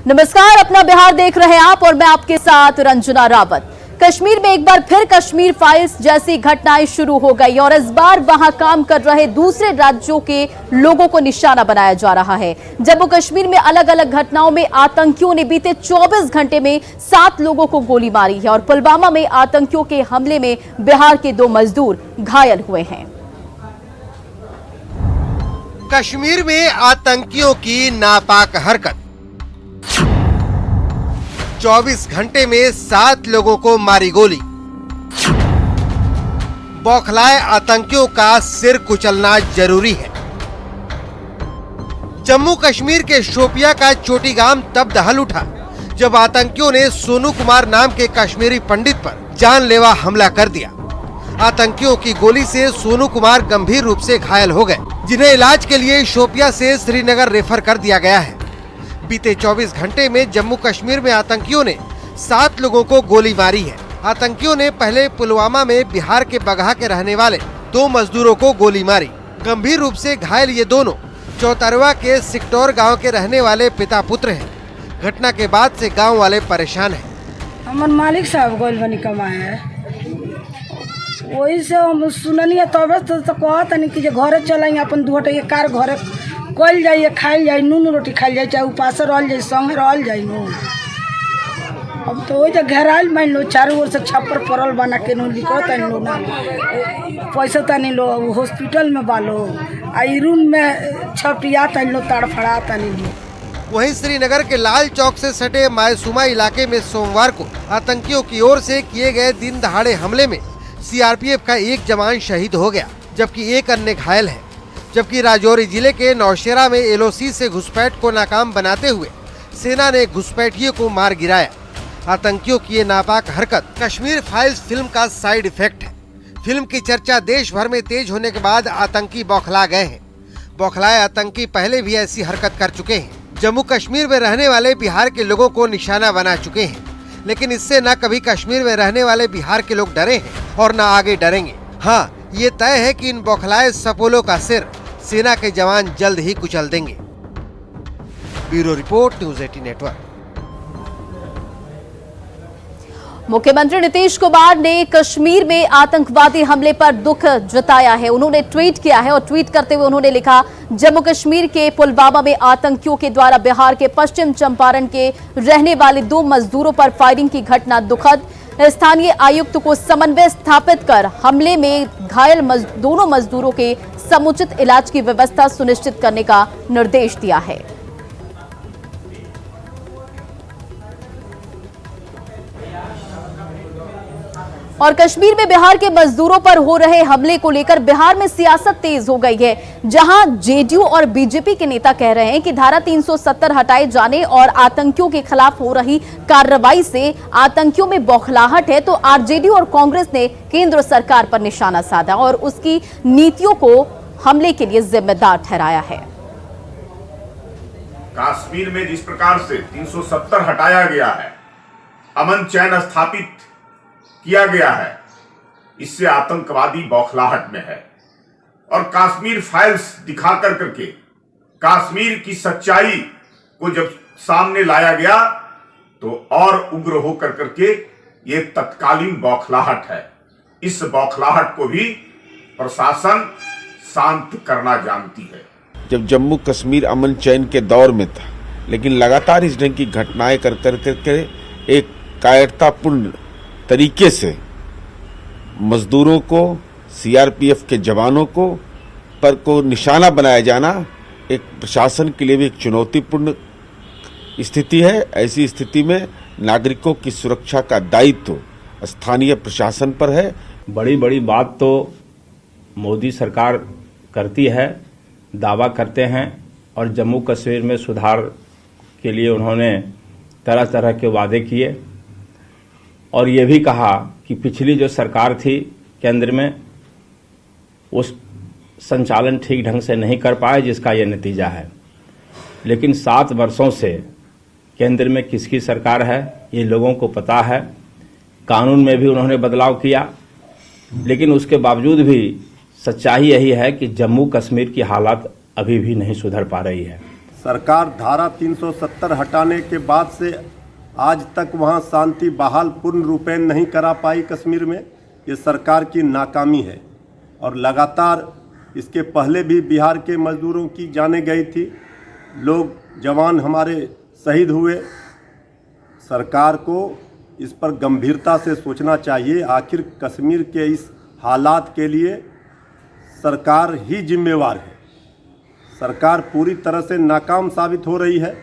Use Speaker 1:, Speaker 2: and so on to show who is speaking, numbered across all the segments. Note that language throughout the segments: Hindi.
Speaker 1: नमस्कार, अपना बिहार देख रहे हैं आप और मैं आपके साथ रंजना रावत। कश्मीर में एक बार फिर कश्मीर फाइल्स जैसी घटनाएं शुरू हो गई और इस बार वहां काम कर रहे दूसरे राज्यों के लोगों को निशाना बनाया जा रहा है। जम्मू कश्मीर में अलग अलग घटनाओं में आतंकियों ने बीते 24 घंटे में 7 लोगों को गोली मारी है और पुलवामा में आतंकियों के हमले में बिहार के 2 मजदूर घायल हुए हैं।
Speaker 2: कश्मीर में आतंकियों की नापाक हरकत, 24 घंटे में 7 लोगों को मारी गोली। बौखलाए आतंकियों का सिर कुचलना जरूरी है। जम्मू कश्मीर के शोपिया का चोटीगाम तब दहल उठा जब आतंकियों ने सोनू कुमार नाम के कश्मीरी पंडित पर जानलेवा हमला कर दिया। आतंकियों की गोली से सोनू कुमार गंभीर रूप से घायल हो गए, जिन्हें इलाज के लिए शोपिया से श्रीनगर रेफर कर दिया गया है। बीते 24 घंटे में जम्मू कश्मीर में आतंकियों ने 7 लोगों को गोली मारी है। आतंकियों ने पहले पुलवामा में बिहार के बगहा के रहने वाले 2 मजदूरों को गोली मारी। गंभीर रूप से घायल ये दोनों चौतरवा के सिकटौर गांव के रहने वाले पिता पुत्र हैं। घटना के बाद से गांव वाले परेशान हैं।
Speaker 3: हमार मालिक साहब गोल बनी कमाए है, वही से हम सुननी है तब तो कहत नहीं कि घरे चलेंगे अपन 2 घंटे कार घरे कल जाइए, खाइल जाए, नून रोटी खाइल जाए, चाहे उपास रहल जाए, संगे रहल जाए नू। अब तो वही घेराइल मान लो, चारों ओर से छप्पर पड़ल बना के नू लिखत लो ना पैसा तनी लो, हॉस्पिटल में बालो आई रूम में छपिया तन लो, तड़फड़ा तनी लो।
Speaker 2: वहीं श्रीनगर के लाल चौक से सटे मायसूमा इलाके में सोमवार को आतंकियों की ओर से किए गए दिन दहाड़े हमले में सीआरपीएफ का एक जवान शहीद हो गया, जबकि एक अन्य घायल है। जबकि राजौरी जिले के नौशेरा में एलओसी से घुसपैठ को नाकाम बनाते हुए सेना ने घुसपैठियों को मार गिराया। आतंकियों की ये नापाक हरकत कश्मीर फाइल्स फिल्म का साइड इफेक्ट है। फिल्म की चर्चा देश भर में तेज होने के बाद आतंकी बौखला गए हैं। बौखलाए आतंकी पहले भी ऐसी हरकत कर चुके हैं। जम्मू कश्मीर में रहने वाले बिहार के लोगों को निशाना बना चुके हैं, लेकिन इससे न कभी कश्मीर में रहने वाले बिहार के लोग डरे हैं और न आगे डरेंगे। हाँ, ये तय है कि इन बौखलाए सपोलों का सिर सेना के जवान जल्द ही कुचल देंगे। Bureau report, news 18 network.
Speaker 1: मुख्यमंत्री नीतीश कुमार ने कश्मीर में आतंकवादी हमले पर दुख जताया है। उन्होंने ट्वीट किया है और ट्वीट करते हुए उन्होंने लिखा, जम्मू कश्मीर के पुलवामा में आतंकियों के द्वारा बिहार के पश्चिम चंपारण के रहने वाले 2 मजदूरों पर फायरिंग की घटना दुखद। स्थानीय आयुक्त को समन्वय स्थापित कर हमले में घायल दोनों मजदूरों के समुचित इलाज की व्यवस्था सुनिश्चित करने का निर्देश दिया है। और कश्मीर में बिहार के मजदूरों पर हो रहे हमले को लेकर बिहार में सियासत तेज हो गई है, जहां जेडीयू और बीजेपी के नेता कह रहे हैं कि धारा 370 हटाए जाने और आतंकियों के खिलाफ हो रही कार्रवाई से आतंकियों में बौखलाहट है, तो आरजेडी और कांग्रेस ने केंद्र सरकार पर निशाना साधा और उसकी नीतियों को हमले के लिए जिम्मेदार ठहराया है।
Speaker 4: कश्मीर में जिस प्रकार से 370 हटाया गया है, अमन चैन स्थापित किया गया है, इससे आतंकवादी बौखलाहट में है। और कश्मीर फाइल्स दिखा कर करके कश्मीर की सच्चाई को जब सामने लाया गया तो और उग्र होकर करके ये तत्कालीन बौखलाहट है। इस बौखलाहट को भी प्रशासन शांत करना जानती है।
Speaker 5: जब जम्मू कश्मीर अमन चैन के दौर में था, लेकिन लगातार इस ढंग की घटनाएं कर करके एक कायरतापूर्ण तरीके से मजदूरों को, सीआरपीएफ के जवानों को निशाना बनाया जाना एक प्रशासन के लिए भी एक चुनौतीपूर्ण स्थिति है। ऐसी स्थिति में नागरिकों की सुरक्षा का दायित्व स्थानीय प्रशासन पर है।
Speaker 6: बड़ी बड़ी बात तो मोदी सरकार करती है, दावा करते हैं और जम्मू कश्मीर में सुधार के लिए उन्होंने तरह तरह के वादे किए और ये भी कहा कि पिछली जो सरकार थी केंद्र में, उस संचालन ठीक ढंग से नहीं कर पाए, जिसका ये नतीजा है। लेकिन 7 वर्षों से केंद्र में किसकी सरकार है ये लोगों को पता है। कानून में भी उन्होंने बदलाव किया, लेकिन उसके बावजूद भी सच्चाई यही है कि जम्मू कश्मीर की हालत अभी भी नहीं सुधर पा रही है।
Speaker 7: सरकार धारा 370 हटाने के बाद से आज तक वहां शांति बहाल पूर्ण रूपेण नहीं करा पाई कश्मीर में। ये सरकार की नाकामी है और लगातार इसके पहले भी बिहार के मजदूरों की जानें गई थी, लोग जवान हमारे शहीद हुए। सरकार को इस पर गंभीरता से सोचना चाहिए। आखिर कश्मीर के इस हालात के लिए सरकार ही जिम्मेवार है। सरकार पूरी तरह से नाकाम साबित हो रही है।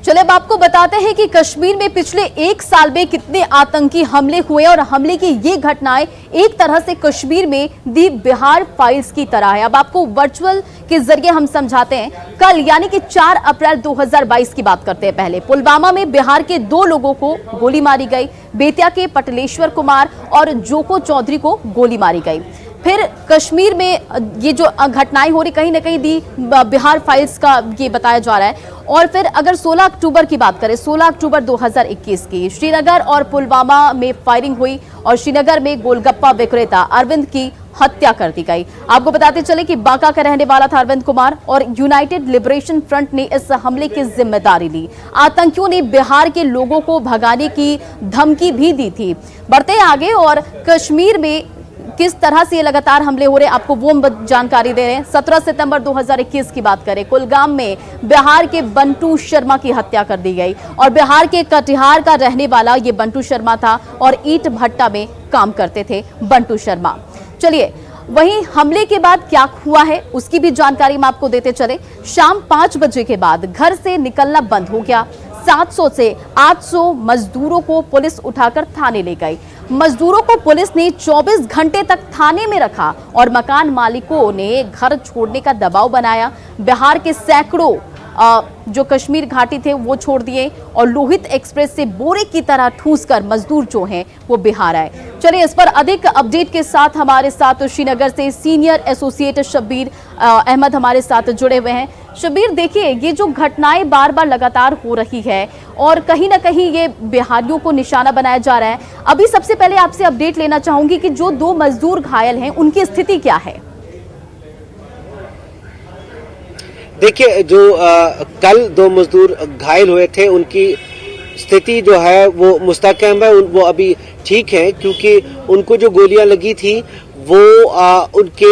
Speaker 1: चलिए अब आपको बताते हैं कि कश्मीर में पिछले एक साल में कितने आतंकी हमले हुए और हमले की ये घटनाएं एक तरह से कश्मीर में दी बिहार फाइल्स की तरह है। अब आपको वर्चुअल के जरिए हम समझाते हैं। कल यानी कि 4 अप्रैल 2022 की बात करते हैं। पहले पुलवामा में बिहार के 2 लोगों को गोली मारी गई। बेतिया के पटलेश्वर कुमार और जोको चौधरी को गोली मारी गई। फिर कश्मीर में ये जो घटनाएं हो रही कहीं ना कहीं दी बिहार फाइल्स का ये बताया जा रहा है। और फिर अगर 16 अक्टूबर की बात करें, 16 अक्टूबर 2021 की श्रीनगर और पुलवामा में फायरिंग हुई और श्रीनगर में गोलगप्पा विक्रेता अरविंद की हत्या कर दी गई। आपको बताते चले कि बांका का रहने वाला था अरविंद कुमार और यूनाइटेड लिबरेशन फ्रंट ने इस हमले की जिम्मेदारी ली। आतंकियों ने बिहार के लोगों को भगाने की धमकी भी दी थी। बढ़ते आगे और कश्मीर में किस तरह से ये लगातार हमले हो रहे हैं आपको वो हम जानकारी दे रहे हैं। 17 सितंबर 2021 की बात करें, कुलगाम में बिहार के बंटू शर्मा की हत्या कर दी गई और बिहार के कटिहार का रहने वाला ये बंटू शर्मा था और ईंट भट्टा में काम करते थे बंटू शर्मा। चलिए वहीं हमले के बाद क्या हुआ है उसकी भी जानकारी हम आपको देते चले। शाम 5 बजे के बाद घर से निकलना बंद हो गया। 700 से 800 मजदूरों को पुलिस उठाकर थाने ले गई। मजदूरों को पुलिस ने 24 घंटे तक थाने में रखा और मकान मालिकों ने घर छोड़ने का दबाव बनाया। बिहार के सैकड़ों जो कश्मीर घाटी थे वो छोड़ दिए और लोहित एक्सप्रेस से बोरे की तरह ठूसकर मजदूर जो हैं वो बिहार आए। चलिए इस पर अधिक अपडेट के साथ हमारे साथ श्रीनगर से सीनियर एसोसिएट शब्बीर अहमद हमारे साथ जुड़े हुए हैं। शब्बीर, देखिए ये जो घटनाएं बार बार लगातार हो रही है और कहीं ना कहीं ये बिहारियों को निशाना बनाया जा रहा है। अभी सबसे पहले आपसे अपडेट लेना चाहूंगी कि जो 2 मजदूर घायल हैं उनकी स्थिति क्या है?
Speaker 8: देखिए जो कल 2 मजदूर घायल हुए थे उनकी स्थिति जो है वो मुस्तकम है। वो अभी ठीक है क्योंकि उनको जो गोलियां लगी थी वो उनके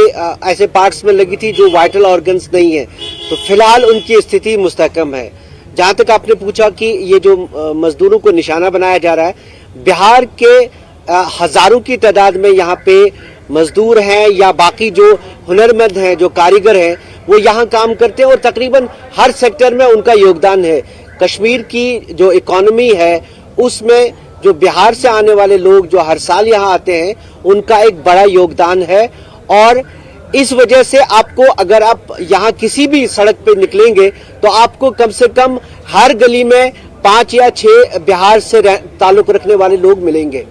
Speaker 8: ऐसे पार्ट्स में लगी थी जो वाइटल ऑर्गन्स नहीं है, तो फिलहाल उनकी स्थिति मुस्तकम है। जहां तक आपने पूछा कि ये जो मजदूरों को निशाना बनाया जा रहा है, बिहार के हजारों की तादाद में यहाँ पे मजदूर हैं या बाकी जो हुनरमंद हैं, जो कारीगर हैं, वो यहाँ काम करते हैं और तकरीबन हर सेक्टर में उनका योगदान है। कश्मीर की जो इकोनॉमी है उसमें जो बिहार से आने वाले लोग जो हर साल यहाँ आते हैं उनका एक बड़ा योगदान है। और इस वजह से आपको अगर आप यहाँ किसी भी सड़क पे निकलेंगे तो आपको कम से कम हर गली में 5 या 6 बिहार से ताल्लुक रखने वाले लोग मिलेंगे।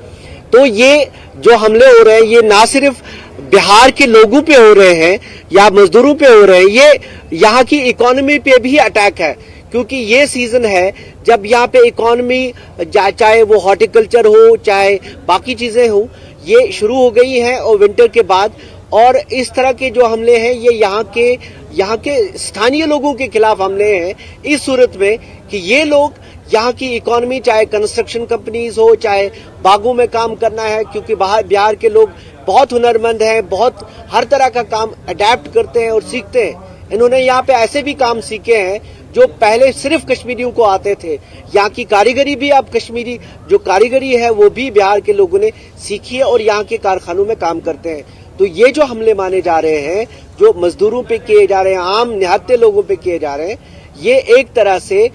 Speaker 8: तो ये जो हमले हो रहे हैं ये ना सिर्फ बिहार के लोगों पे हो रहे हैं या मजदूरों पे हो रहे हैं, ये यहाँ की इकोनॉमी पे भी अटैक है क्योंकि ये सीजन है जब यहाँ पे इकोनॉमी चाहे वो हॉर्टिकल्चर हो चाहे बाकी चीजें हो ये शुरू हो गई है और विंटर के बाद। और इस तरह के जो हमले हैं ये यहाँ के स्थानीय लोगों के खिलाफ हमले हैं इस सूरत में कि ये लोग यहाँ की इकोनॉमी चाहे कंस्ट्रक्शन कंपनीज हो चाहे बागों में काम करना है, क्योंकि बिहार के लोग बहुत हुनरमंद हैं, बहुत हर तरह का काम अडेप्ट करते हैं और सीखते हैं। इन्होंने यहाँ पे ऐसे भी काम सीखे हैं जो पहले सिर्फ कश्मीरियों को आते थे। यहाँ की कारीगरी भी अब कश्मीरी जो कारीगरी है वो भी बिहार के लोगों ने सीखी है और यहाँ के कारखानों में काम करते हैं। तो ये जो हमले माने जा रहे हैं, जो मजदूरों पे किए जा रहे हैं, आम निहत्थे लोगों पे किए जा रहे हैं, ये एक तरह से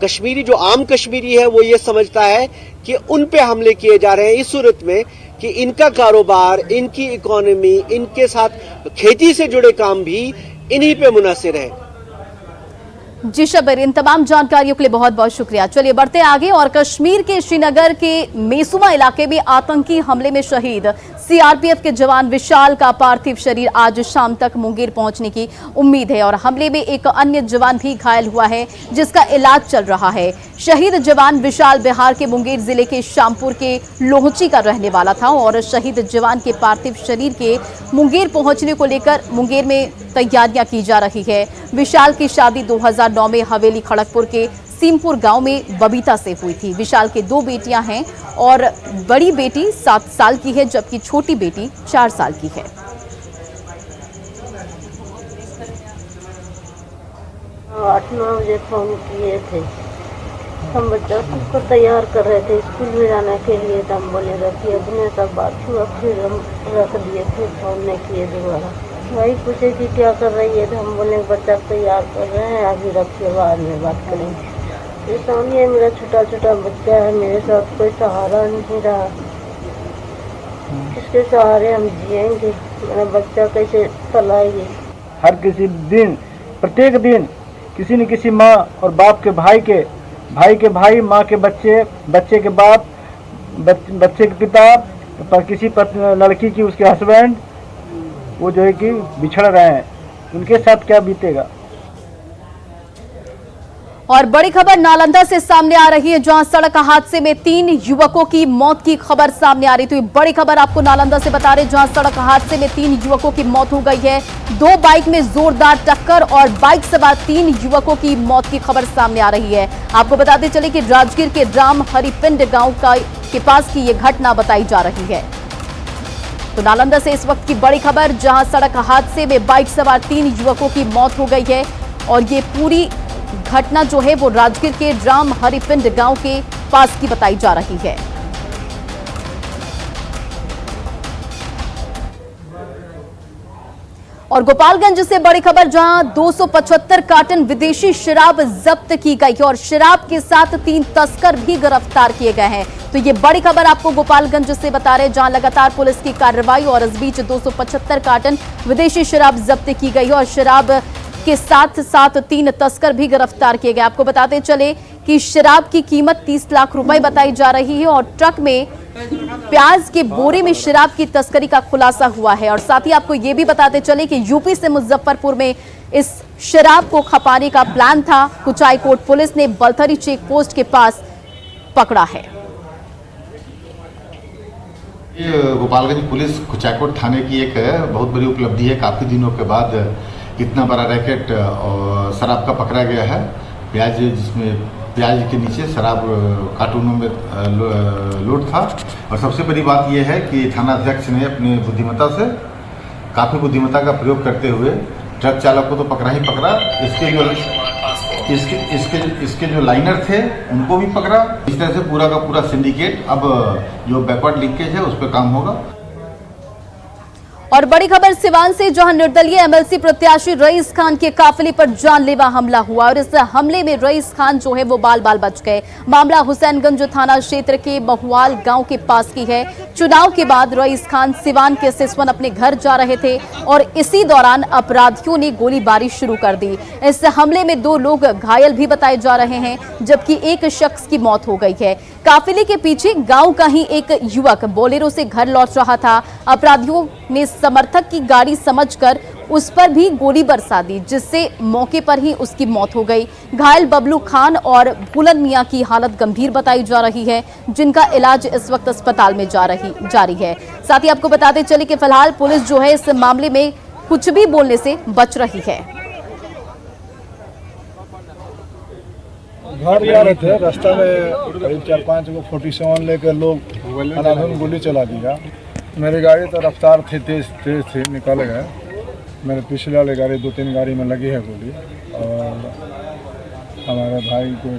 Speaker 8: कश्मीरी जो आम कश्मीरी है वो ये समझता है कि उन पे हमले किए जा रहे हैं इस सूरत में कि इनका कारोबार, इनकी इकोनॉमी, इनके साथ खेती से जुड़े काम भी इन्हीं पे मुनहसिर है।
Speaker 1: जी शब्बीर, इन तमाम जानकारियों के लिए बहुत बहुत शुक्रिया। चलिए बढ़ते आगे और कश्मीर के श्रीनगर के मेसुमा इलाके में आतंकी हमले में शहीद सीआरपीएफ के जवान विशाल का पार्थिव शरीर आज शाम तक मुंगेर पहुंचने की उम्मीद है और हमले में एक अन्य जवान भी घायल हुआ है जिसका इलाज चल रहा है। शहीद जवान विशाल बिहार के मुंगेर जिले के शामपुर के लोहची का रहने वाला था और शहीद जवान के पार्थिव शरीर के मुंगेर पहुंचने को लेकर मुंगेर में तैयारियां की जा रही है। विशाल की शादी 2009 में हवेली खड़गपुर के सीमपुर गांव में बबीता से हुई थी। विशाल के 2 बेटियां हैं और बड़ी बेटी 7 साल की है जबकि छोटी बेटी 4 साल की है।
Speaker 9: 8-9 बजे फोन किए थे, हम बच्चा को तैयार कर रहे थे स्कूल में जाने के लिए, तो हम बोले रखिए अपने सब बात हुआ, फिर हम रख दिए, फिर फोन नहीं किए दोबारा। भाई पूछे कि क्या कर रही है, तो हम बोले बच्चा तैयार कर रहे हैं, अभी रखिए बाद में बात करेंगे। ये सामने मेरा छोटा छोटा बच्चा है, मेरे साथ कोई सहारा नहीं रहा, किसके सहारे हम जिएंगे, मेरा बच्चा कैसे पलाएंगे।
Speaker 10: हर किसी दिन प्रत्येक दिन किसी न किसी माँ और बाप के भाई के भाई, माँ के बच्चे, बच्चे के बाप, बच्चे के पिता, पर किसी लड़की की उसके हस्बैंड वो जो है कि बिछड़ रहे हैं, उनके साथ क्या बीतेगा।
Speaker 1: और बड़ी खबर नालंदा से सामने आ रही है जहां सड़क हादसे में 3 युवकों की मौत की खबर सामने आ रही। तो ये बड़ी खबर आपको नालंदा से बता रहे जहां सड़क हादसे में 3 युवकों की मौत हो गई है। 2 बाइक में जोरदार टक्कर और बाइक सवार 3 युवकों की मौत की खबर सामने आ रही है। आपको बताते चले कि राजगीर के राम हरिपिंड गांव के पास की ये घटना बताई जा रही है। तो नालंदा से इस वक्त की बड़ी खबर जहां सड़क हादसे में बाइक सवार 3 युवकों की मौत हो गई है और ये पूरी घटना जो है वो राजगीर के राम हरिपिंड गांव के पास की बताई जा रही है। और गोपालगंज से बड़ी खबर जहां 275 कार्टन विदेशी शराब जब्त की गई है और शराब के साथ 3 तस्कर भी गिरफ्तार किए गए हैं। तो ये बड़ी खबर आपको गोपालगंज से बता रहे जहां लगातार पुलिस की कार्रवाई और इस बीच 275 कार्टन विदेशी शराब जब्त की गई है और शराब के साथ 3 तस्कर भी गिरफ्तार किए गए। आपको बताते चले कि शराब की कीमत 30 लाख रुपए बताई जा रही है और ट्रक में प्याज के बोरे में शराब की तस्करी का खुलासा हुआ है। और साथ ही आपको ये भी बताते चले कि यूपी से मुजफ्फरपुर में इस शराब को खपाने का प्लान था। कुचायकोट पुलिस ने बलथरी चेक पोस्ट के पास पकड़ा है।
Speaker 11: गोपालगंज पुलिस कुचायकोट थाने की एक बहुत बड़ी उपलब्धि है। काफ़ी दिनों के बाद इतना बड़ा रैकेट और शराब का पकड़ा गया है। प्याज, जिसमें प्याज के नीचे शराब कार्टूनों में लोड था। और सबसे बड़ी बात यह है कि थानाध्यक्ष ने अपनी बुद्धिमत्ता से, काफ़ी बुद्धिमत्ता का प्रयोग करते हुए ट्रक चालक को तो पकड़ा ही पकड़ा, इसके जो लाइनर थे उनको भी पकड़ा। इस तरह से पूरा का पूरा सिंडिकेट अब जो बैकवर्ड लिंकेज है उस पर काम होगा।
Speaker 1: और बड़ी खबर सिवान से जहां निर्दलीय एमएलसी प्रत्याशी रईस खान के काफिले पर जानलेवा हमला हुआ और इस हमले में रईस खान जो है वो बाल बाल बच गए। मामला हुसैनगंज थाना क्षेत्र के महुआल गांव के पास की है। चुनाव के बाद रईस खान सिवान के सिसवन अपने घर जा रहे थे और इसी दौरान अपराधियों ने गोलीबारी शुरू कर दी। इस हमले में 2 लोग घायल भी बताए जा रहे हैं जबकि एक शख्स की मौत हो गई है। काफिले के पीछे गांव का ही एक युवक बोलेरो से घर लौट रहा था। अपराधियों ने समर्थक की गाड़ी समझकर उस पर भी गोली बरसा दी जिससे मौके पर ही उसकी मौत हो गई। घायल बबलू खान और बुलंद मियां की हालत गंभीर बताई जा रही है जिनका इलाज इस वक्त अस्पताल में जारी है। साथ ही आपको बताते चले कि फिलहाल पुलिस जो है इस मामले में कुछ भी बोलने से बच रही है।
Speaker 10: घर जा रहे थे, रास्ता में करीब 4-5 गो 47 लेकर लोग अनाधुन गोली चला दिया। मेरी गाड़ी तो रफ्तार थी, तेज थी, निकल गए। मेरे पिछले वाले गाड़ी 2-3 गाड़ी में लगी है गोली और हमारे भाई को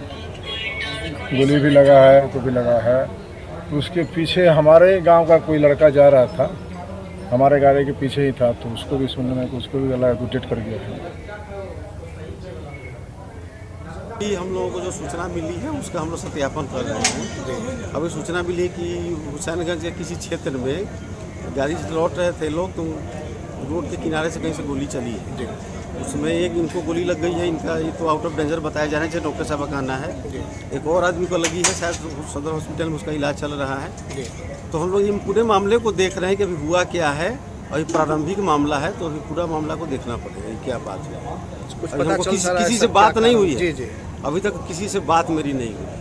Speaker 10: गोली भी लगा है, तो भी लगा है। तो उसके पीछे हमारे गांव का कोई लड़का जा रहा था, हमारे गाड़ी के पीछे ही था, तो उसको भी सुनने में उसको भी लगा डेट कर गया था।
Speaker 12: हम लोगों को जो सूचना मिली है उसका हम लोग सत्यापन कर रहे हैं। अभी सूचना मिली कि हुसैनगंज के किसी क्षेत्र में गाड़ी से लौट रहे थे लोग, तो रोड के किनारे से कहीं से गोली चली है। उसमें एक इनको गोली लग गई है, इनका ये तो आउट ऑफ डेंजर बताया जा रहा है, डॉक्टर साहब का कहना है। एक और आदमी को लगी है, शायद सदर हॉस्पिटल में उसका इलाज चल रहा है। तो हम लोग इन पूरे मामले को देख रहे हैं कि अभी हुआ क्या है, और ये प्रारंभिक मामला है, तो अभी पूरा मामला को देखना पड़ेगा क्या बात है।
Speaker 13: कुछ
Speaker 12: अभी
Speaker 13: पता
Speaker 12: हमको
Speaker 13: चल रहा है
Speaker 12: किसी से
Speaker 13: सर,
Speaker 12: बात
Speaker 13: क्या
Speaker 12: नहीं
Speaker 13: कारण?
Speaker 12: हुई है।
Speaker 13: जी।
Speaker 12: अभी तक किसी से बात मेरी नहीं हुई।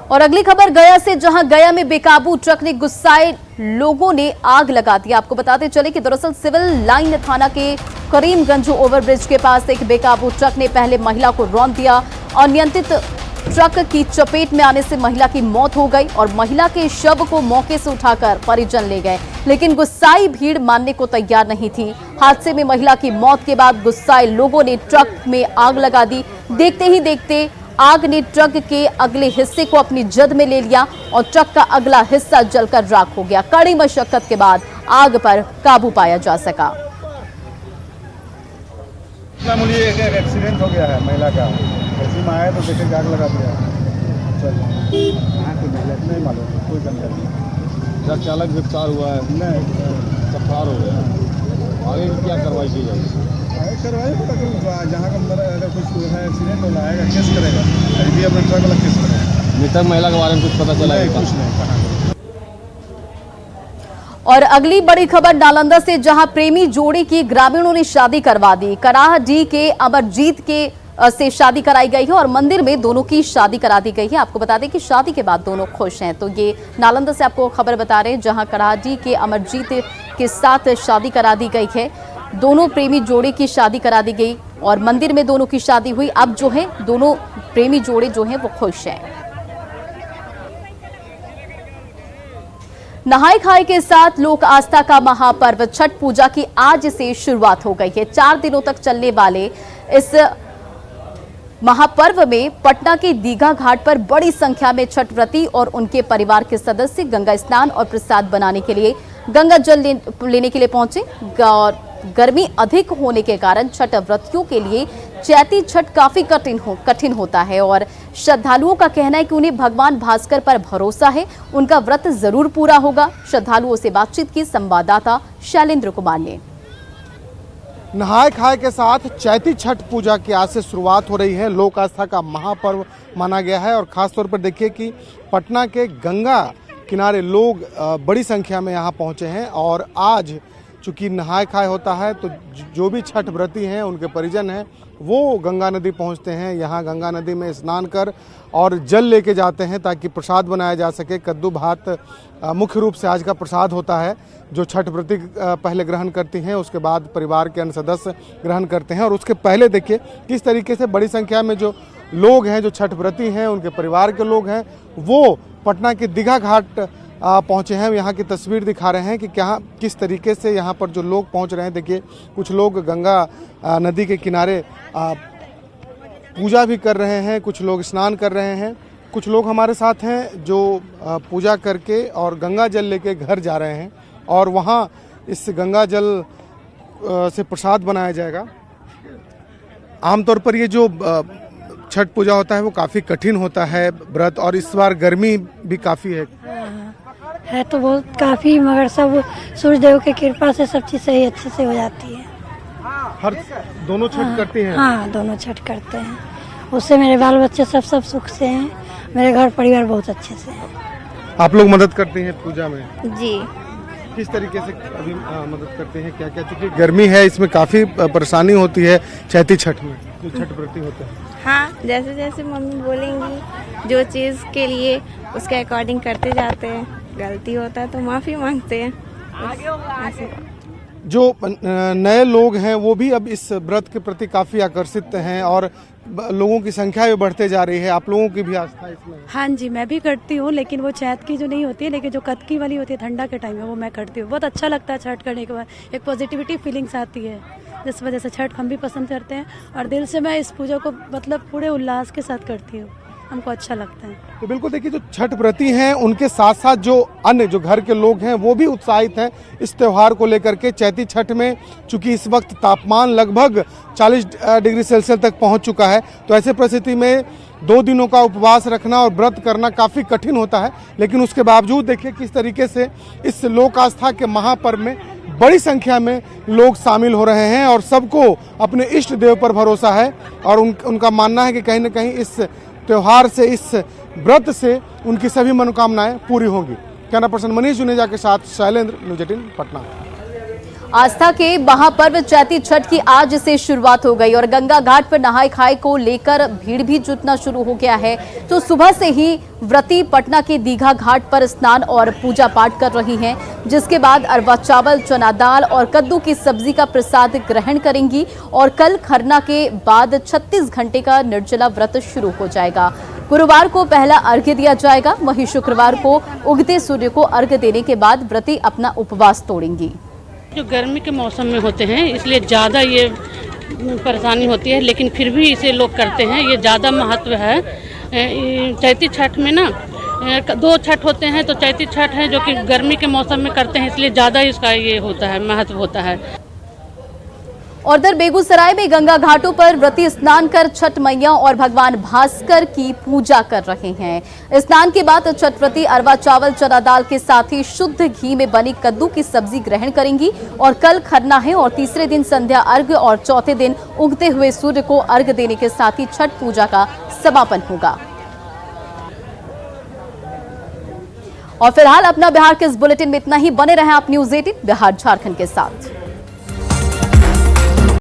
Speaker 1: और अगली खबर गया से, जहां गया में बेकाबू ट्रक ने गुस्साए लोगों ने आग लगा दी। आपको बताते चले कि दरअसल सिविल लाइन थाना के करीमगंज ओवरब्रिज के पास एक बेकाबू ट्रक ने पहले महिला को रौंद दिया। अनियंत्रित ट्रक की चपेट में आने से महिला की मौत हो गई और महिला के शव को मौके से उठाकर परिजन ले गए, लेकिन गुस्साई भीड़ मानने को तैयार नहीं थी। हादसे में महिला की मौत के बाद गुस्साए लोगों ने ट्रक में आग लगा दी। देखते ही देखते आग ने ट्रक के अगले हिस्से को अपनी जद में ले लिया और ट्रक का अगला हिस्सा जलकर राख हो गया। कड़ी मशक्कत के बाद आग पर काबू पाया जा सका।
Speaker 10: एक एक्सीडेंट हो गया है महिला का, ऐसी में आया तो देखे आग लगा दिया। नहीं मालूम, कोई जानकारी नहीं। ट्रक चालक गिरफ्तार हुआ है, नहीं गिरफ्तार हो गया। आगे क्या कार्रवाई की जाएगी? कार्रवाई जहाँ का अगर कुछ है एक्सीडेंट होना है केस करेगा, अभी अपना ट्रक वाला केस करेगा। मृतक महिला के बारे में कुछ पता चला है? कुछ नहीं।
Speaker 1: और अगली बड़ी खबर नालंदा से, जहां प्रेमी जोड़ी की ग्रामीणों ने शादी करवा दी। कराहडीह के अमरजीत के से शादी कराई गई है और मंदिर में दोनों की शादी करा दी गई है। आपको बता दें कि शादी के बाद दोनों खुश हैं। तो ये नालंदा से आपको खबर बता रहे हैं, जहां कराहडीह के अमरजीत के साथ शादी करा दी गई है। दोनों प्रेमी जोड़े की शादी करा दी गई और मंदिर में दोनों की शादी हुई। अब जो है दोनों प्रेमी जोड़े जो हैं वो खुश हैं। नहाय खाए के साथ लोक आस्था का महापर्व छठ पूजा की आज से शुरुआत हो गई है। 4 दिनों तक चलने वाले इस महापर्व में पटना के दीघा घाट पर बड़ी संख्या में छठ व्रती और उनके परिवार के सदस्य गंगा स्नान और प्रसाद बनाने के लिए गंगा जल लेने के लिए पहुंचे। और गर्मी अधिक होने के कारण छठ व्रतियों के लिए चैती छठ काफी कठिन होता है और श्रद्धालुओं का कहना है कि उन्हें भगवान भास्कर पर भरोसा है, उनका व्रत जरूर पूरा होगा। श्रद्धालुओं से बातचीत की संवाददाता शैलेंद्र कुमार ने।
Speaker 2: नहाय खाए के साथ चैती छठ पूजा की आज से शुरुआत हो रही है। लोक आस्था का महापर्व माना गया है और खास तौर पर देखिए कि पटना के गंगा किनारे लोग बड़ी संख्या में यहाँ पहुँचे हैं और आज चूँकि नहाय खाए होता है तो जो भी छठ व्रती हैं उनके परिजन हैं वो गंगा नदी पहुंचते हैं। यहाँ गंगा नदी में स्नान कर और जल लेके जाते हैं ताकि प्रसाद बनाया जा सके। कद्दू भात मुख्य रूप से आज का प्रसाद होता है जो छठ व्रती पहले ग्रहण करती हैं, उसके बाद परिवार के अन्य सदस्य ग्रहण करते हैं। और उसके पहले देखिए किस तरीके से बड़ी संख्या में जो लोग हैं, जो छठ व्रती हैं, उनके परिवार के लोग हैं, वो पटना के दीघा घाट पहुँचे हैं। यहाँ की तस्वीर दिखा रहे हैं कि क्या किस तरीके से यहाँ पर जो लोग पहुँच रहे हैं। देखिए कुछ लोग गंगा नदी के किनारे पूजा भी कर रहे हैं, कुछ लोग स्नान कर रहे हैं, कुछ लोग हमारे साथ हैं जो पूजा करके और गंगा जल लेके घर जा रहे हैं और वहाँ इस गंगा जल से प्रसाद बनाया जाएगा। आमतौर पर ये जो छठ पूजा होता है वो काफ़ी कठिन होता है व्रत, और इस बार गर्मी भी काफ़ी है
Speaker 14: तो बहुत काफ़ी, मगर सब सूर्यदेव की कृपा से सब चीज़ सही अच्छे से हो जाती है।
Speaker 2: हर दोनों छठ करती हैं?
Speaker 14: हाँ, दोनों छठ करते हैं। उससे मेरे बाल बच्चे सब सुख से हैं, मेरे घर परिवार बहुत अच्छे से है।
Speaker 2: आप लोग मदद करते हैं पूजा में?
Speaker 14: जी।
Speaker 2: किस तरीके से अभी मदद करते हैं, क्या क्या? चूँकि गर्मी है इसमें काफ़ी परेशानी होती है चैती छठ में जो छठ व्रती होते हैं।
Speaker 15: हाँ, जैसे जैसे मम्मी बोलेंगी जो चीज़ के लिए उसके अकॉर्डिंग करते जाते हैं। गलती होता है तो माफ़ी मांगते हैं।
Speaker 2: जो नए लोग हैं वो भी अब इस व्रत के प्रति काफ़ी आकर्षित हैं और लोगों की संख्या भी बढ़ते जा रही है। आप लोगों की भी आस्था इसमें?
Speaker 16: हाँ जी, मैं भी करती हूँ, लेकिन वो चैत की जो नहीं होती है, लेकिन जो कतकी वाली होती है ठंडा के टाइम में, वो मैं करती हूँ। बहुत अच्छा लगता है छठ करने के बाद, एक पॉजिटिविटी फीलिंग्स आती है, जिस वजह से छठ हम भी पसंद करते हैं और दिल से मैं इस पूजा को मतलब पूरे उल्लास के साथ करती हूँ, हमको अच्छा लगता है।
Speaker 2: तो बिल्कुल देखिए जो छठ व्रती हैं उनके साथ साथ जो अन्य जो घर के लोग हैं वो भी उत्साहित हैं इस त्यौहार को लेकर के। चैती छठ में चूंकि इस वक्त तापमान लगभग 40 डिग्री सेल्सियस तक पहुंच चुका है, तो ऐसे परिस्थिति में 2 दिनों का उपवास रखना और व्रत करना काफ़ी कठिन होता है, लेकिन उसके बावजूद देखिए किस तरीके से इस लोक आस्था के महापर्व में
Speaker 10: बड़ी संख्या में लोग शामिल हो रहे हैं और सबको अपने इष्ट देव पर भरोसा है और उनका मानना है कि कहीं न कहीं इस त्यौहार से, इस व्रत से उनकी सभी मनोकामनाएं पूरी होंगी। कैमरा पर्सन मनीष जुनेजा के साथ शैलेंद्र, न्यूज़ 18 पटना।
Speaker 1: आस्था के महापर्व चैती छठ की आज से शुरुआत हो गई और गंगा घाट पर नहाय खाए को लेकर भीड़ भी जुटना शुरू हो गया है। तो सुबह से ही व्रती पटना के दीघा घाट पर स्नान और पूजा पाठ कर रही हैं, जिसके बाद अरवा चावल, चना दाल और कद्दू की सब्जी का प्रसाद ग्रहण करेंगी और कल खरना के बाद 36 घंटे का निर्जला व्रत शुरू हो जाएगा। गुरुवार को पहला अर्घ्य दिया जाएगा, वहीं शुक्रवार को उगते सूर्य को अर्घ्य देने के बाद व्रती अपना उपवास तोड़ेंगी।
Speaker 13: जो गर्मी के मौसम में होते हैं इसलिए ज़्यादा ये परेशानी होती है, लेकिन फिर भी इसे लोग करते हैं। ये ज़्यादा महत्व है। चैती छठ में ना 2 छठ होते हैं, तो चैती छठ है जो कि गर्मी के मौसम में करते हैं, इसलिए ज़्यादा इसका ये होता है, महत्व होता है।
Speaker 1: और उधर बेगूसराय में गंगा घाटों पर व्रती स्नान कर छठ मैया और भगवान भास्कर की पूजा कर रहे हैं। स्नान के बाद छठ व्रती अरवा चावल, चना दाल के साथ ही शुद्ध घी में बनी कद्दू की सब्जी ग्रहण करेंगी और कल खरना है और तीसरे दिन संध्या अर्घ्य और चौथे दिन उगते हुए सूर्य को अर्घ्य देने के साथ ही छठ पूजा का समापन होगा। और फिलहाल अपना बिहार के इस बुलेटिन में इतना ही। बने रहें आप न्यूज़ 18 बिहार झारखंड के साथ।